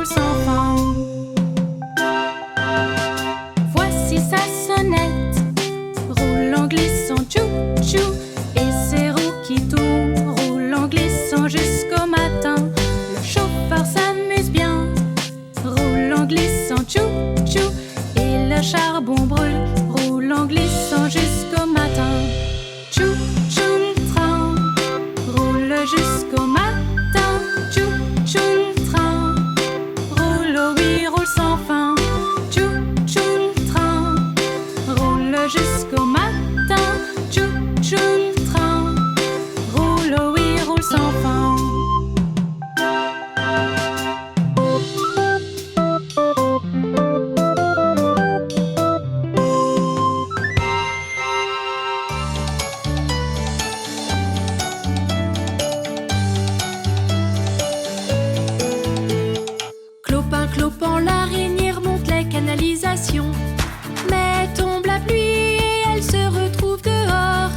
roule sans fin. Voici sa sonnette, roulant glissant tchou-tchou, et ses roues qui tournent, roulant glissant jusqu'au matin. Le chauffeur s'amuse bien, roulant glissant tchou-tchou, et le charbon brûle, roulant glissant jusqu'au matin. Tchou-tchou le train, roule jusqu'au matin. Tchou-tchou le train, roule, oh oui, roule sans fin. Tchou-tchou le train, roule jusqu'au matin. Tchou-tchou le train, roule, oh oui, roule sans fin. Clopin, clopin, l'araignée remonte les canalisations. Mais tombe la pluie et elle se retrouve dehors.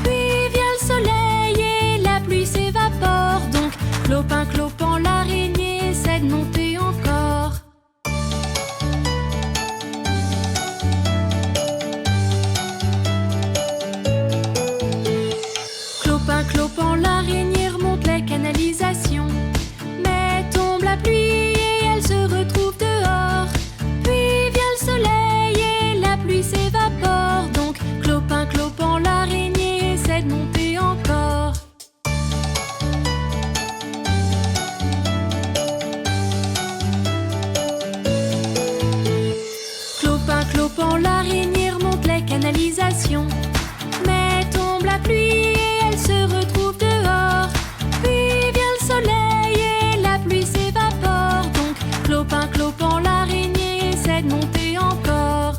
Puis vient le soleil et la pluie s'évapore. Donc clopin, clopin, l'araignée essaie de monter encore. Clopin, clopin, l'araignée remonte les canalisations. Mais tombe la pluie et elle se retrouve dehors. Puis vient le soleil et la pluie s'évapore. Donc clopin, clopin, l'araignée essaie de monter encore. Clopin, clopin, l'araignée remonte les canalisations. Mais tombe la pluie et elle se retrouve dehors. Puis vient le soleil et la pluie s'évapore. Donc clopin, clopin, l'araignée essaie de monter encore.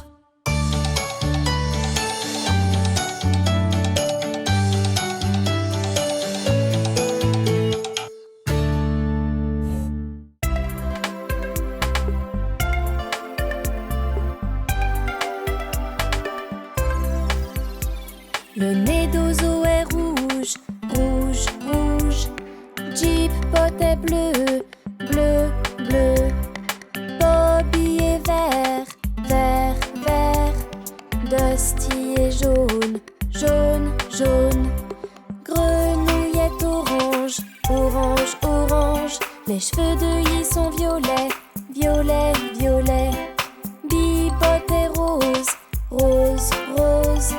Le nez d'Ozo est rouge, rouge, rouge. Jeep Pot est bleu, bleu, bleu. Bobby est vert, vert, vert. Dusty est jaune, jaune, jaune. Grenouille est orange, orange, orange. Les cheveux de Yi sont violets, violet, violet. Bebop est rose, rose, rose.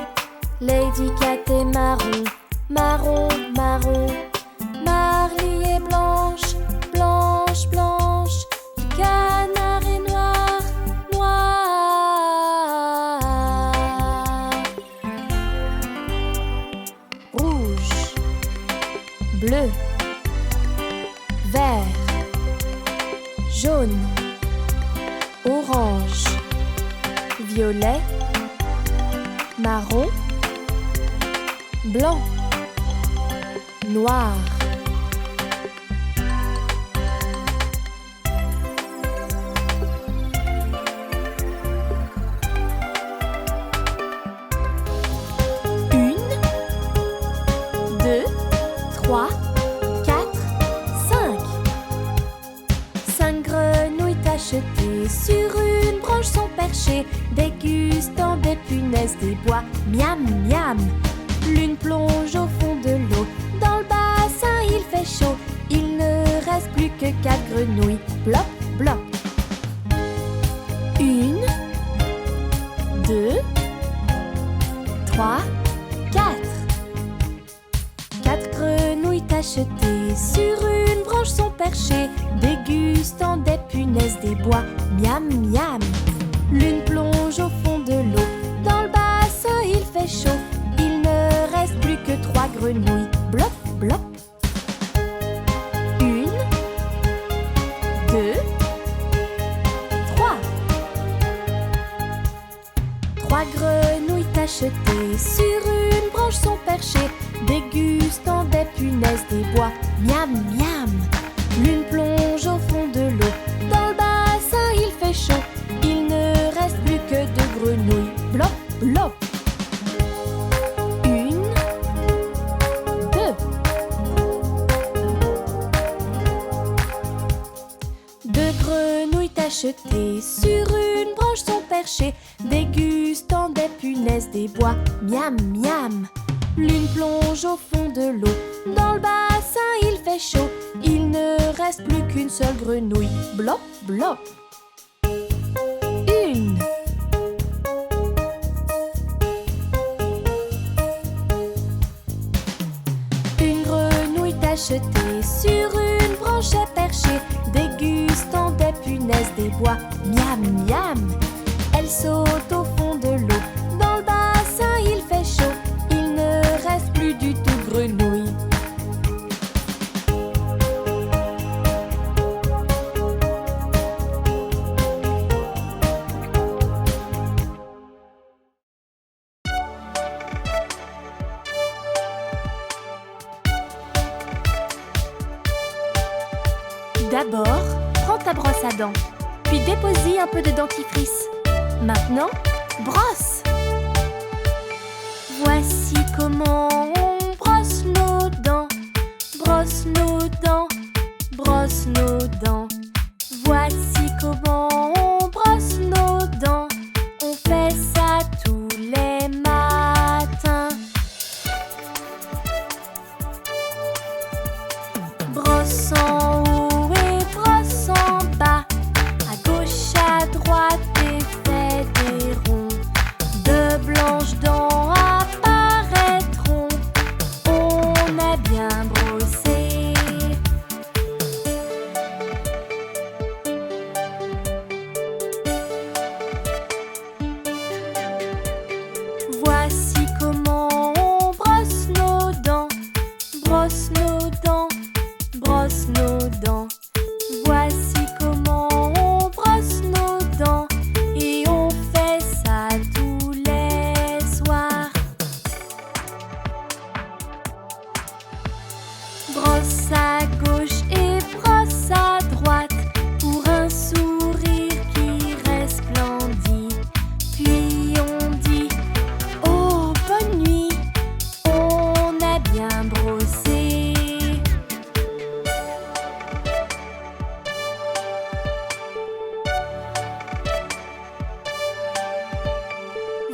Lady Cat est marron, marron, marron. Marley est blanche, blanche, blanche. Canard est noir, noir. Rouge, bleu, vert, jaune, orange, violet, marron, blanc, noir. Une, deux, trois, quatre, cinq. Cinq grenouilles tachetées sur une branche sont perchées, dégustant des punaises des bois. Miam, miam. L'une plonge au fond de l'eau. Dans le bassin, il fait chaud. Il ne reste plus que 4 grenouilles. Blop, blop. Une, deux, trois, quatre. 4 grenouilles tachetées sur une branche sont perchées, dégustant des punaises des bois. Miam, miam. L'une plonge au fond de l'eau. Dans le bassin, il fait chaud. Il ne reste plus que 3 grenouilles. Blop, blop. Une, deux, trois. 3 grenouilles tachetées sur une branche sont perchées, dégustant des punaises des bois. Miam, miam. L'une plonge au fond de l'eau. Dans le bassin, il fait chaud. Il ne reste plus que 2 grenouilles. Blop, blop. Une, deux. 2 grenouilles achetés, sur une branche sont perchés, dégustant des punaises des bois. Miam, miam. L'une plonge au fond de l'eau, dans le bassin il fait chaud, il ne reste plus qu'une seule grenouille. Blop, blop. Une. Une grenouille achetée, sur une branche est perchée, dégustant des punaises des bois. Miam, miam. Elle saute au fond de l'eau, dans le bassin il fait chaud, il ne reste plus du tout grenouille. D'abord, prends ta brosse à dents, puis dépose-y un peu de dentifrice. Maintenant, brosse. Voici comment on brosse nos dents. Brosse nos dents, brosse nos dents. Voici comment on brosse nos dents. On fait ça tous les matins. Brosse en haut et brosse en bas, à gauche, à droite et fais des ronds. De blanches dents apparaîtront, on a bien brossé. Voici comment on brosse nos dents. Brosse nos dents, brosse nos dents. Voici comment on brosse nos dents, et on fait ça tous les soirs. Brosse à gauche et brosse à droite, pour un sourire qui resplendit. Puis on dit oh bonne nuit, on a bien brossé.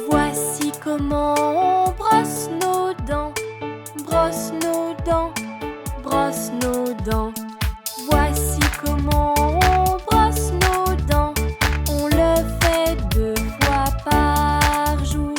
Voici comment on brosse nos dents. Brosse nos dents, brosse nos dents. Voici comment on brosse nos dents. On le fait 2 fois par jour.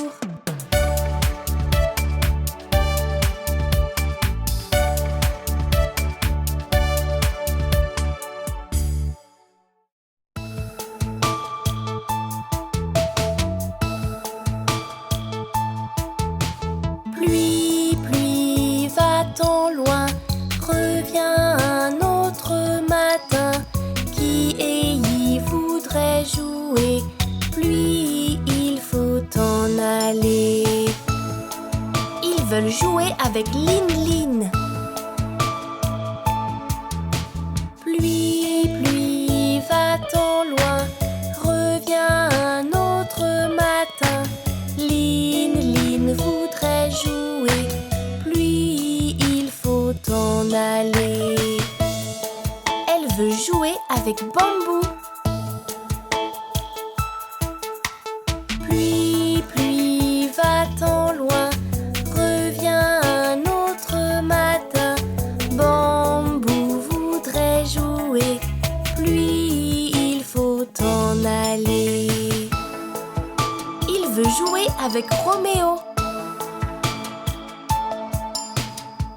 Pluie, pluie, va-t'en loin, reviens un autre matin. Qui y voudrait jouer? Pluie, il faut en aller. Ils veulent jouer avec Lin Lin. Pluie, pluie, va-t'en loin, reviens un autre matin. Lin Lin voudrait jouer, pluie, il faut en aller. Elle veut jouer avec Bambou. Pluie, pluie, va-t'en loin, reviens un autre matin. Bambou voudrait jouer, pluie, il faut en aller. Il veut jouer avec Roméo.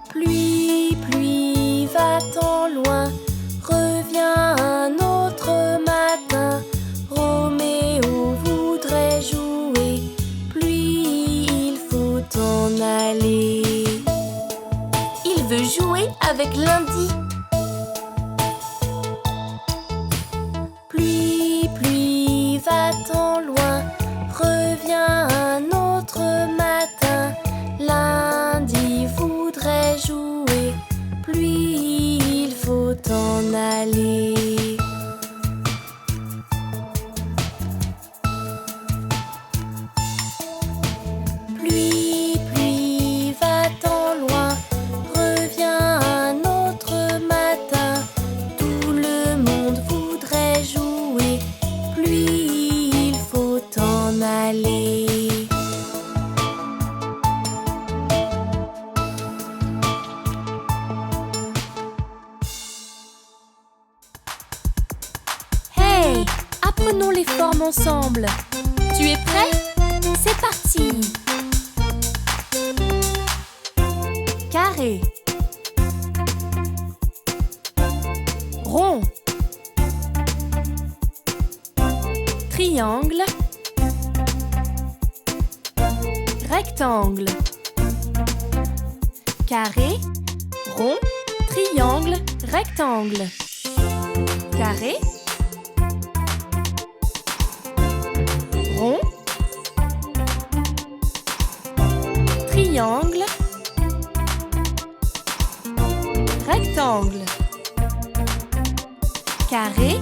Pluie, pluie, va-t'en loin, reviens un autre matin. Roméo voudrait jouer, pluie, il faut en aller. Il veut jouer avec Lundi. Pluie, pluie, va-t'en loin, reviens un autre matin. Apprenons les formes ensemble. Tu es prêt? C'est parti! Carré, rond, triangle, rectangle, carré, rond, triangle, rectangle, carré, rond, triangle, rectangle, carré,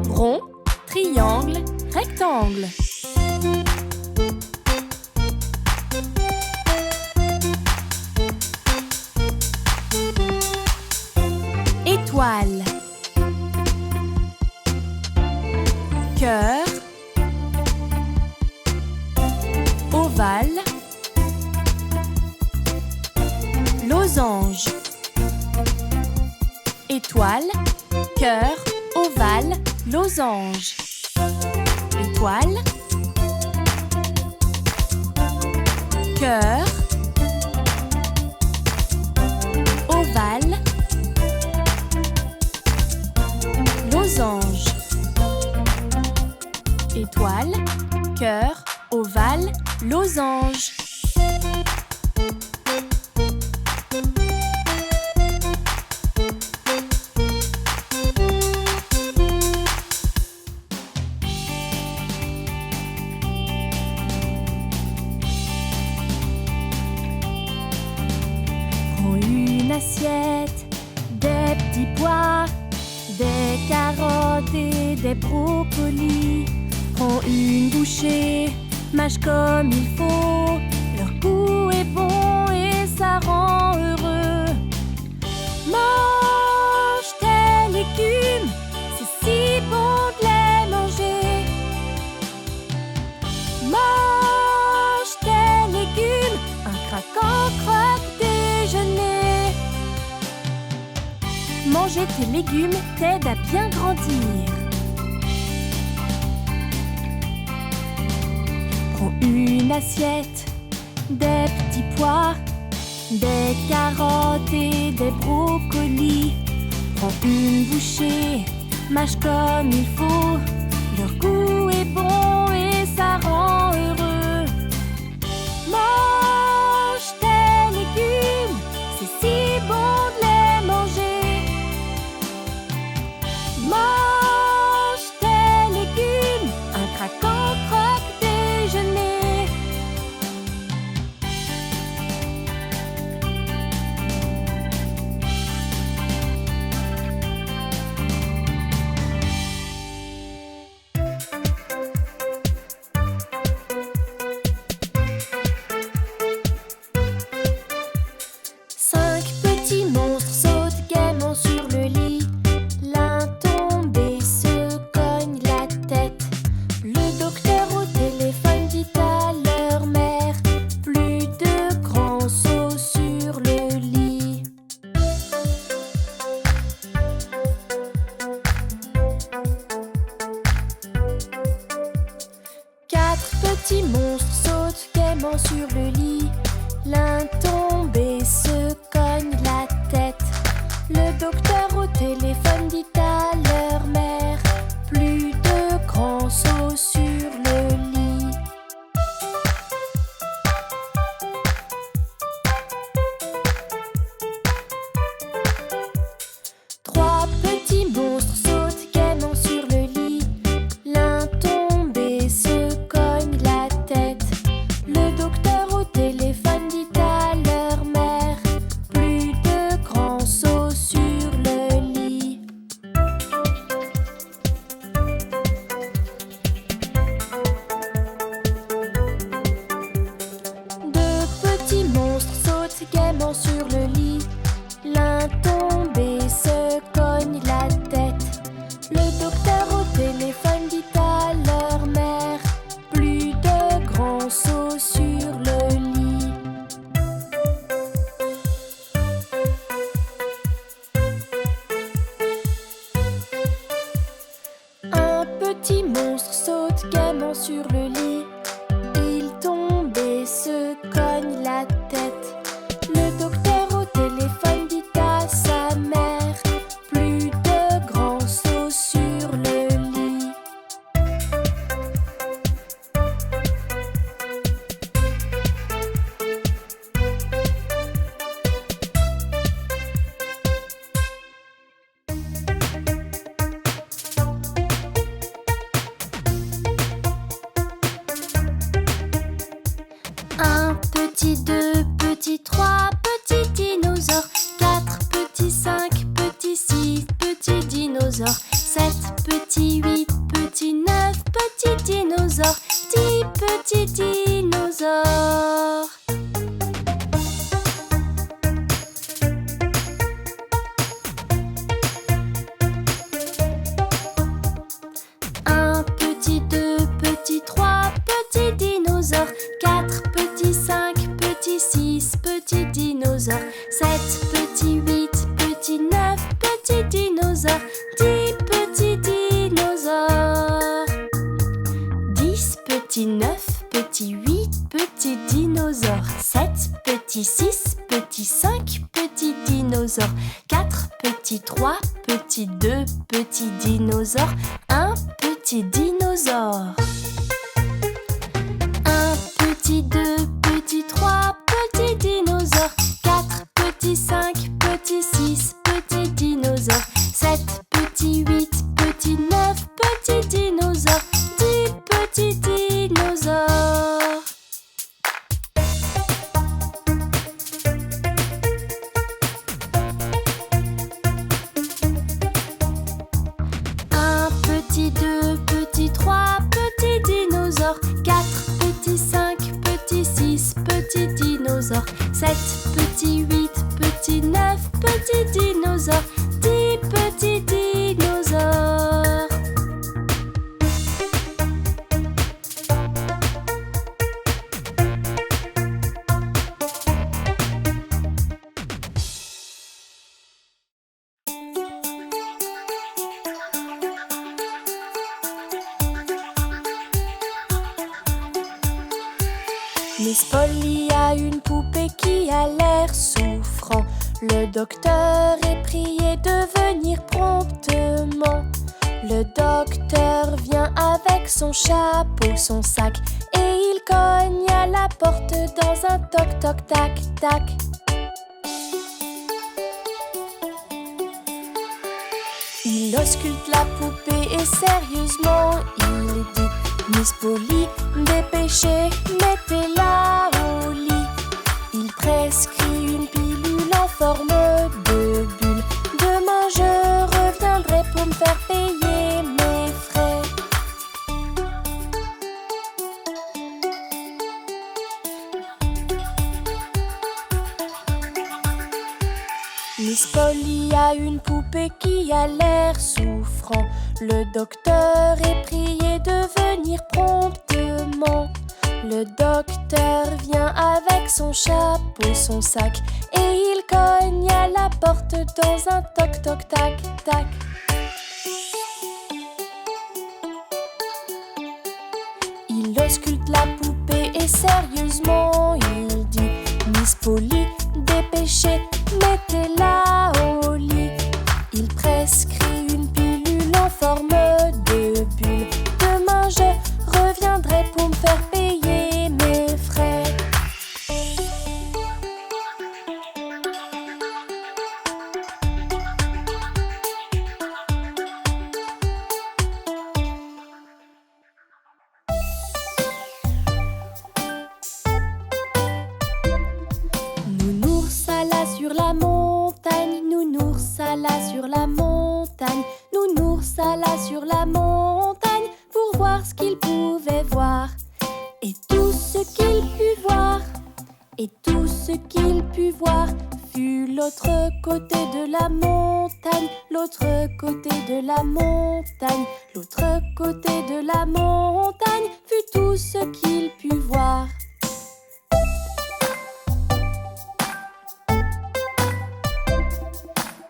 rond, triangle, rectangle. Étoile, cœur, ovale, losange. Étoile, cœur, ovale, losange. Étoile, cœur, ovale, losange. Étoile, cœur, ovale, losange. Prends une assiette, des petits pois, des carottes et des brocolis. Prends une bouchée, mâche comme il faut. Leur goût est bon et ça rend heureux. Mange tes légumes, c'est si bon de les manger. Mange tes légumes, un craquant croque-déjeuner. Manger tes légumes t'aide à bien grandir. Prends une assiette, des petits pois, des carottes et des brocolis. Prends une bouchée, mâche comme il faut. Leur goût est bon et ça rend heureux. Mange tes légumes, c'est si bon de les manger. Mange tes légumes, un craquant croque-déjeuner. Cinq petits monstres sautent gaiement sur le lit. L'un tombe et se cogne la tête. Le docteur au téléphone dit à leur mère: plus de grands sauts sur le lit. Quatre petits monstres sautent gaiement sur le lit. L'un tombe et se cogne la tête. Le docteur au téléphone dit à leur mère: plus de grands sauts sur le lit. Trois petits monstres sautent gaiement sur le lit. L'un tombe et se cogne la tête. Le docteur au téléphone dit à leur mère: plus de grands sauts sur le lit. petit monstre saute gaiement sur le lit. Il tombe et se cogne la tête. Le docteur au téléphone dit à sa mère: plus de grands sauts sur le lit. Un petit, deux petits, trois petits dinosaures, quatre petits, cinq petits, six petits dinosaures, sept petits, huit petits, neuf petits dinosaures, 10 petits dinosaures. Un petit, deux petits, trois petits dinosaures, quatre petits, cinq petits, six petits dinosaures, sept petits, huit petits, neuf petits dinosaures, 10 petits dinosaures. 10 petits, 9 petits, 8 petits dinosaures, 7 petits, 6 petits, 5 petits dinosaures, 4 petits, 3 petits, 2 petits dinosaures, 1 petit dinosaure. Un petit, deux petits, trois petits dinosaures, 4 petits, 5 petits, 6 petits dinosaures, 7 petits, 8 petits, 9 petits dinosaures, 10 petits dinosaures. Un petit, deux petits, trois petits dinosaures, 4 petits, 5 petits, 6 petits dinosaures, 7 petits, 8 petits, 9 petits dinosaures, 10 petits dinosaures. Miss Polly a une poupée qui a l'air souffrant. Le docteur est prié de venir promptement. Le docteur vient avec son chapeau, son sac, et il cogne à la porte dans un toc-toc-tac-tac. Il ausculte la poupée et sérieusement il dit: Miss Polly, dépêchez, mettez-la au lit. Il prescrit une pilule en forme de bulle. Demain je reviendrai pour me faire payer mes frais. Miss Polly a une poupée qui a l'air souffrant. Le docteur est prié de venir promptement. Le docteur vient avec son chapeau, son sac, et il cogne à la porte dans un toc-toc-tac-tac. Il ausculte la poupée et sérieusement il dit: Miss Polly, dépêchez, mettez-la au lit. Il prescrit une pilule en forme de bulle. Demain je reviendrai pour me faire payer mes frais. Nounours alla sur la montagne, nounours alla sur la montagne, nounours alla sur la montagne pour voir ce qu'il pouvait voir. Et tout ce qu'il put voir, et tout ce qu'il put voir fut l'autre côté de la montagne, l'autre côté de la montagne, l'autre côté de la montagne fut tout ce qu'il put voir.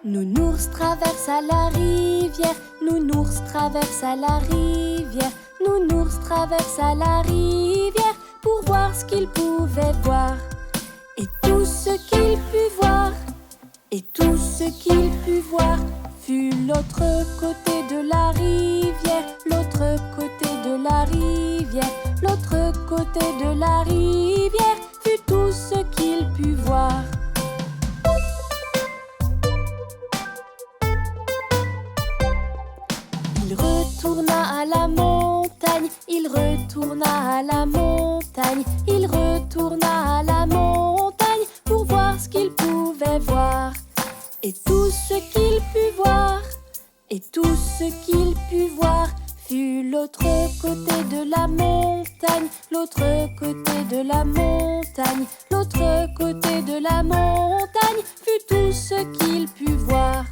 Nounours traverse à la rivière, Nounours traverse à la rivière, Nounours traverse à la rivière pour voir ce qu'il pouvait voir. Et tout ce qu'il put voir, et tout ce qu'il put voir fut l'autre côté de la rivière, l'autre côté de la rivière, l'autre côté de la rivière fut tout ce qu'il put voir. Il retourna à la montagne, il retourna à la montagne, il retourna à la montagne pour voir ce qu'il pouvait voir. Et tout ce qu'il put voir, et tout ce qu'il put voir fut l'autre côté de la montagne, l'autre côté de la montagne, l'autre côté de la montagne fut tout ce qu'il put voir.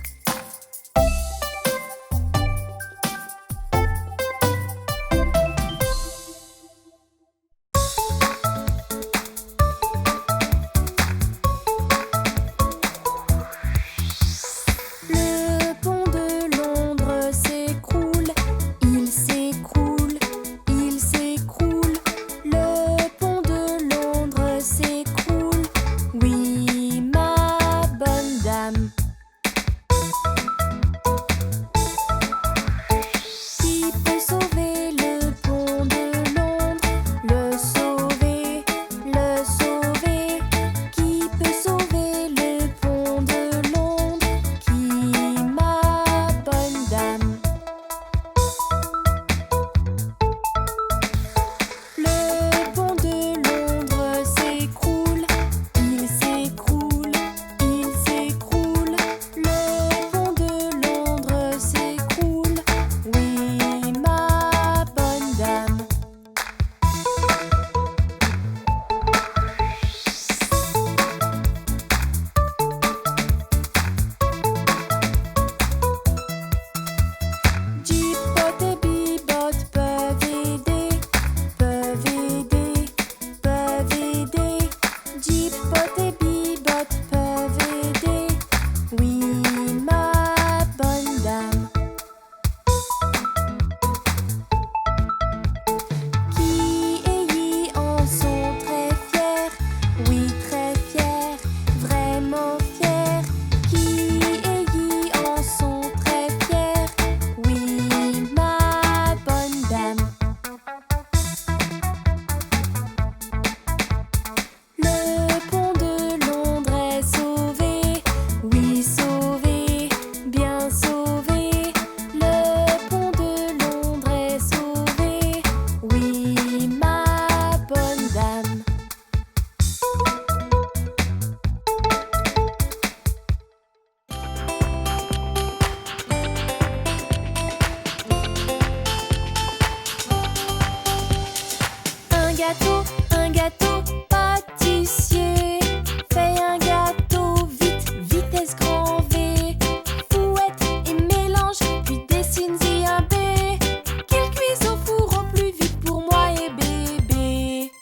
Un gâteau pâtissier fait un gâteau vite, vitesse grand V. Fouette et mélange, puis dessine-y un B. Qu'il cuise au four au plus vite pour moi et bébé.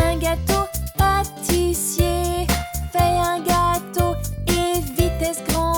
Un gâteau pâtissier fait un gâteau et vitesse grand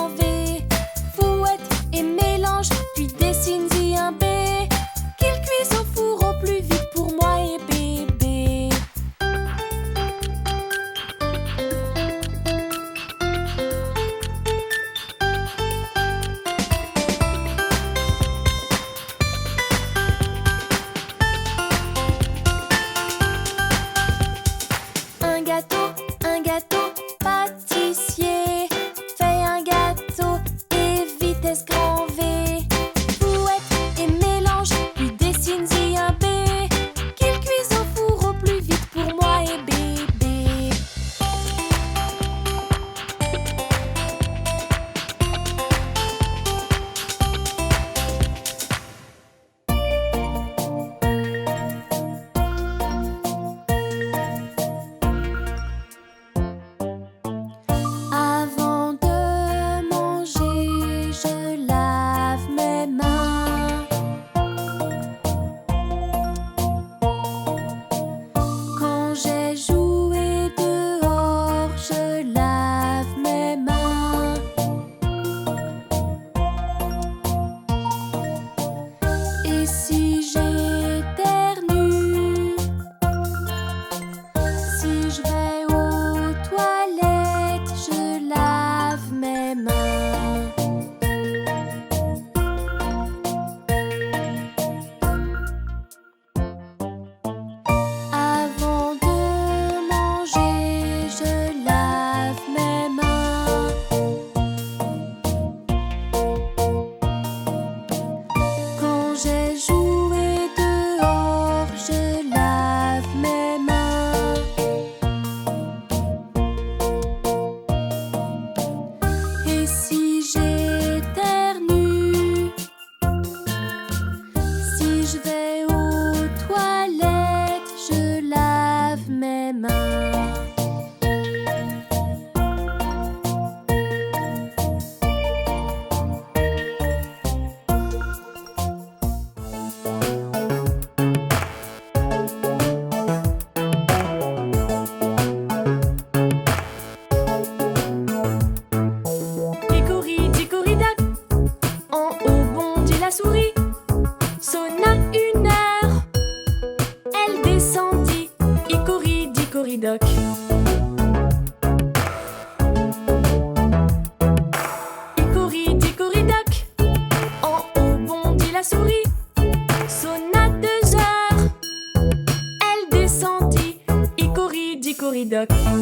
Kikoridoc.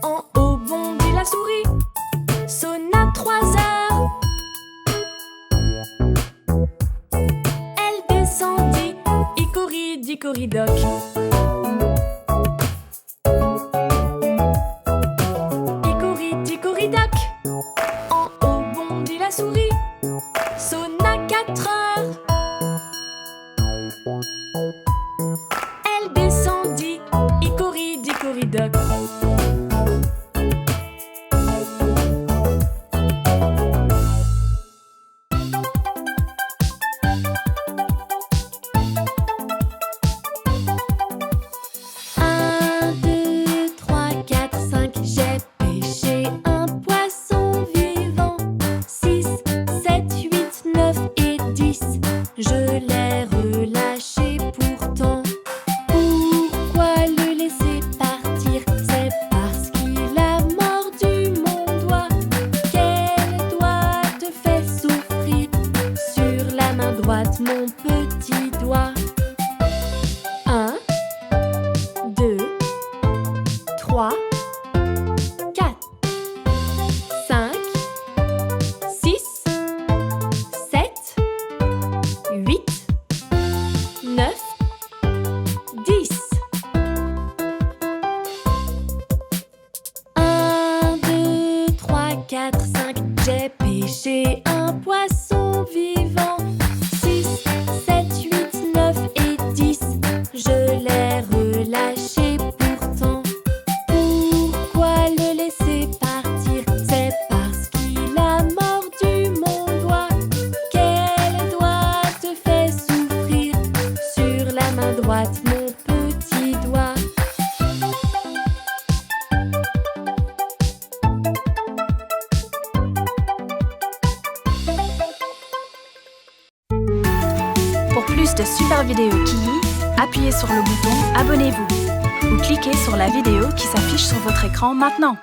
En haut bondit la souris, sonna 3 heures. Elle descendit, Hicoridicoridoc. Hicoridicoridoc. En haut bondit la souris, sonna 4 heures. Elle descendit, Hicoridicoridoc. Un, 2, 3, 4, 5, j'ai pêché un poisson vivant. 6, 7, 8, 9 et 10, je l'ai relâché pourtant. Pourquoi le laisser partir? C'est parce qu'il a mordu mon doigt. Quel doigt te fait souffrir? Sur la main droite, mon petit doigt. 1, 2, 3, 4, 5, 6, 7, 8, 9, 10. 1, 2, 3, 4, 5, j'ai pêché un poisson vivant. 6, 7, 8, 9 et 10, je l'ai relâché pourtant. Pourquoi le laisser partir? C'est parce qu'il a mordu mon doigt. Quel doigt te fait souffrir? Sur la main droite, mon petit doigt. Pour plus de super vidéos Kiyi, appuyez sur le bouton Abonnez-vous ou cliquez sur la vidéo qui s'affiche sur votre écran maintenant.